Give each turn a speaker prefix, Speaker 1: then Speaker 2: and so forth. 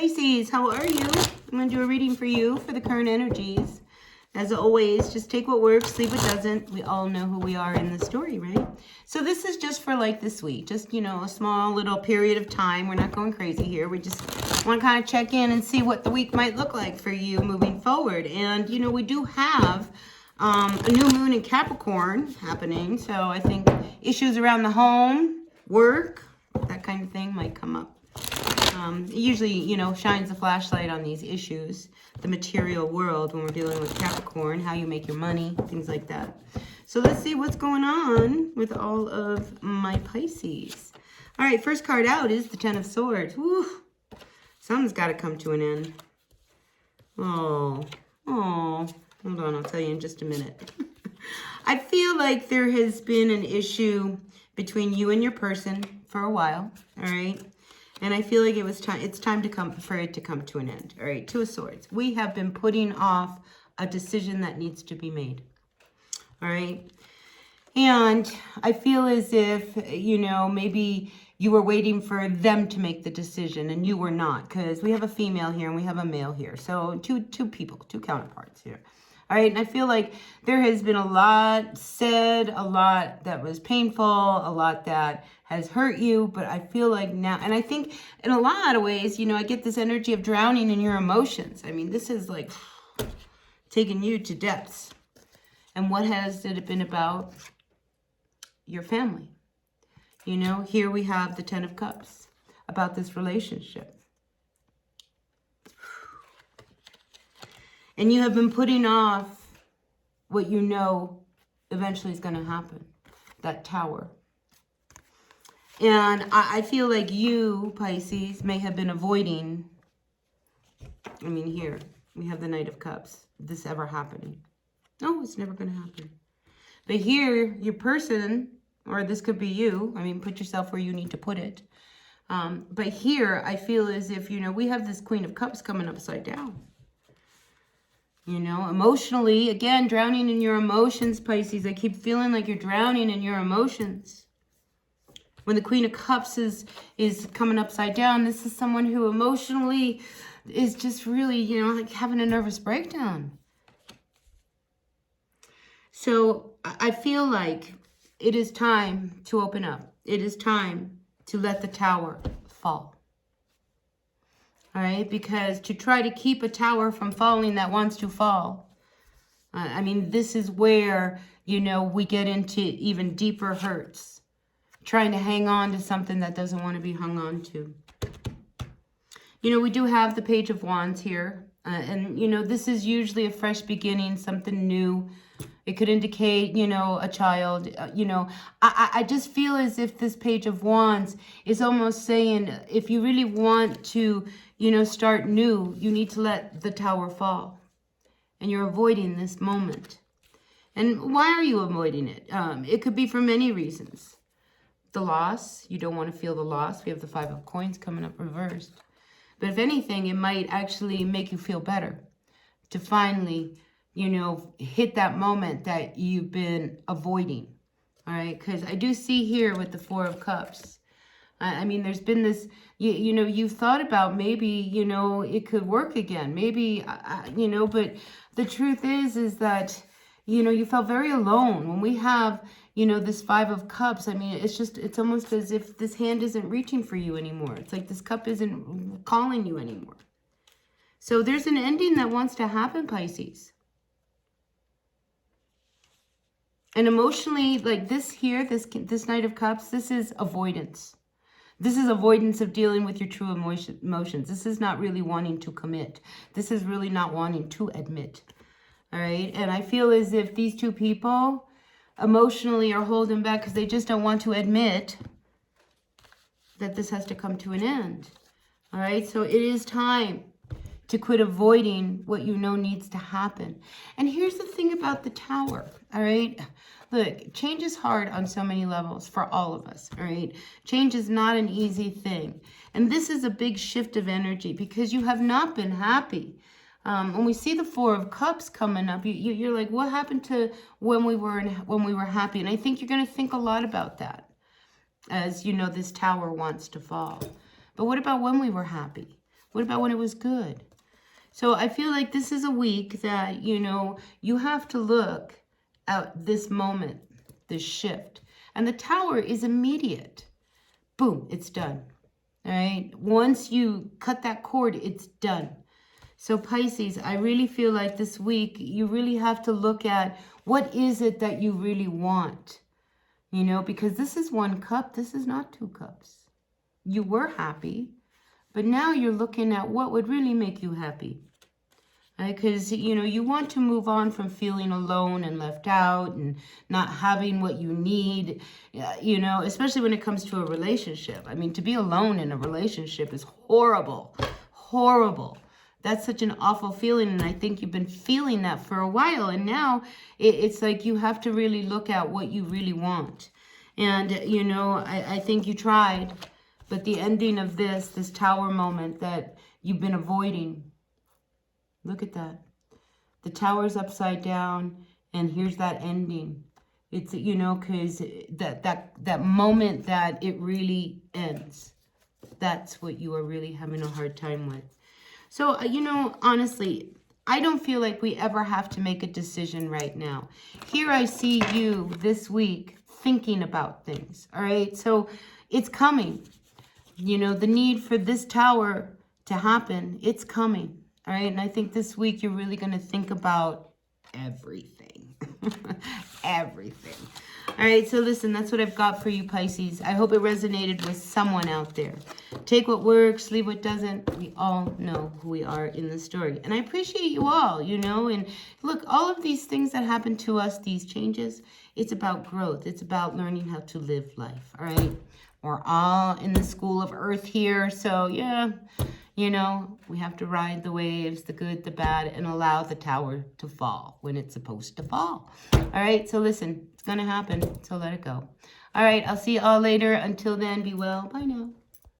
Speaker 1: Pisces, how are you? I'm going to do a reading for you for the current energies. As always, just take what works, leave what doesn't. We all know who we are in the story, right? So this is just for like this week. Just, you know, a small little period of time. We're not going crazy here. We just want to kind of check in and see what the week might look like for you moving forward. And, you know, we do have a new moon in Capricorn happening. So I think issues around the home, work, that kind of thing might come up. It usually, you know, shines a flashlight on these issues, the material world when we're dealing with Capricorn, how you make your money, things like that. So let's see what's going on with all of my Pisces. All right, first card out is the Ten of Swords. Woo. Something's got to come to an end. Oh, hold on, I'll tell you in just a minute. I feel like there has been an issue between you and your person for a while, all right? And I feel like it's time for it to come to an end. All right, Two of Swords. We have been putting off a decision that needs to be made. All right. And I feel as if, you know, maybe you were waiting for them to make the decision and you were not, because we have a female here and we have a male here. So two people, two counterparts here. All right, and I feel like there has been a lot said, a lot that was painful, a lot that has hurt you, but I feel like now, and I think in a lot of ways, you know, I get this energy of drowning in your emotions. I mean, this is like taking you to depths. And what has it been about? Your family. You know, here we have the Ten of Cups about this relationship. And you have been putting off what you know eventually is going to happen. That Tower. And I feel like you, Pisces, may have been avoiding. I mean, here we have the Knight of Cups. This ever happening. No, it's never going to happen. But here, your person, or this could be you. I mean, put yourself where you need to put it. But here, I feel as if, you know, we have this Queen of Cups coming upside down. You know, emotionally, again, drowning in your emotions, Pisces. I keep feeling like you're drowning in your emotions. When the Queen of Cups is coming upside down, this is someone who emotionally is just really, you know, like having a nervous breakdown. So I feel like it is time to open up. It is time to let the tower fall. All right, because to try to keep a tower from falling that wants to fall, I mean, this is where, you know, we get into even deeper hurts. Trying to hang on to something that doesn't want to be hung on to. You know, we do have the Page of Wands here. And, you know, this is usually a fresh beginning, something new. It could indicate, you know, a child. You know, I just feel as if this Page of Wands is almost saying, if you really want to, you know, start new, you need to let the tower fall. And you're avoiding this moment. And why are you avoiding it? It could be for many reasons. The loss, you don't want to feel the loss. We have the Five of Coins coming up reversed. But if anything, it might actually make you feel better to finally, you know, hit that moment that you've been avoiding. All right, because I do see here with the Four of Cups. I mean, there's been this, you know, you've thought about maybe, you know, it could work again. Maybe, you know, but the truth is that, you know, you felt very alone. When we have, you know, this Five of Cups, I mean, it's almost as if this hand isn't reaching for you anymore. It's like this cup isn't calling you anymore. So there's an ending that wants to happen, Pisces. And emotionally, like this here, this Knight of Cups, this is avoidance. This is avoidance of dealing with your true emotions. This is not really wanting to commit. This is really not wanting to admit. All right. And I feel as if these two people emotionally are holding back because they just don't want to admit that this has to come to an end. All right. So it is time to quit avoiding what you know needs to happen. And here's the thing about the Tower. All right. Look, change is hard on so many levels for all of us. All right. Change is not an easy thing. And this is a big shift of energy because you have not been happy. When we see the Four of Cups coming up, you're like, what happened to when we were happy? And I think you're going to think a lot about that as, you know, this tower wants to fall. But what about when we were happy? What about when it was good? So I feel like this is a week that, you know, you have to look at this moment, this shift. And the Tower is immediate. Boom, it's done. All right. Once you cut that cord, it's done. So Pisces, I really feel like this week, you really have to look at what is it that you really want, you know, because this is 1 cup. This is not 2 cups. You were happy, but now you're looking at what would really make you happy. Because, you know, you want to move on from feeling alone and left out and not having what you need, you know, especially when it comes to a relationship. I mean, to be alone in a relationship is horrible, horrible. That's such an awful feeling, and I think you've been feeling that for a while, and now it's like you have to really look at what you really want. And, you know, I think you tried, but the ending of this Tower moment that you've been avoiding, look at that. The Tower's upside down, and here's that ending. It's, you know, because that moment that it really ends, that's what you are really having a hard time with. So, you know, honestly, I don't feel like we ever have to make a decision right now. Here I see you this week thinking about things, all right? So it's coming. You know, the need for this Tower to happen, it's coming, all right? And I think this week you're really going to think about everything. Everything. All right, so listen, that's what I've got for you, Pisces. I hope it resonated with someone out there. Take what works, leave what doesn't. We all know who we are in the story. And I appreciate you all, you know. And look, all of these things that happen to us, these changes, it's about growth. It's about learning how to live life, all right? We're all in the school of Earth here. So, yeah, you know, we have to ride the waves, the good, the bad, and allow the Tower to fall when it's supposed to fall. All right, so listen, it's going to happen, so let it go. All right, I'll see you all later. Until then, be well. Bye now.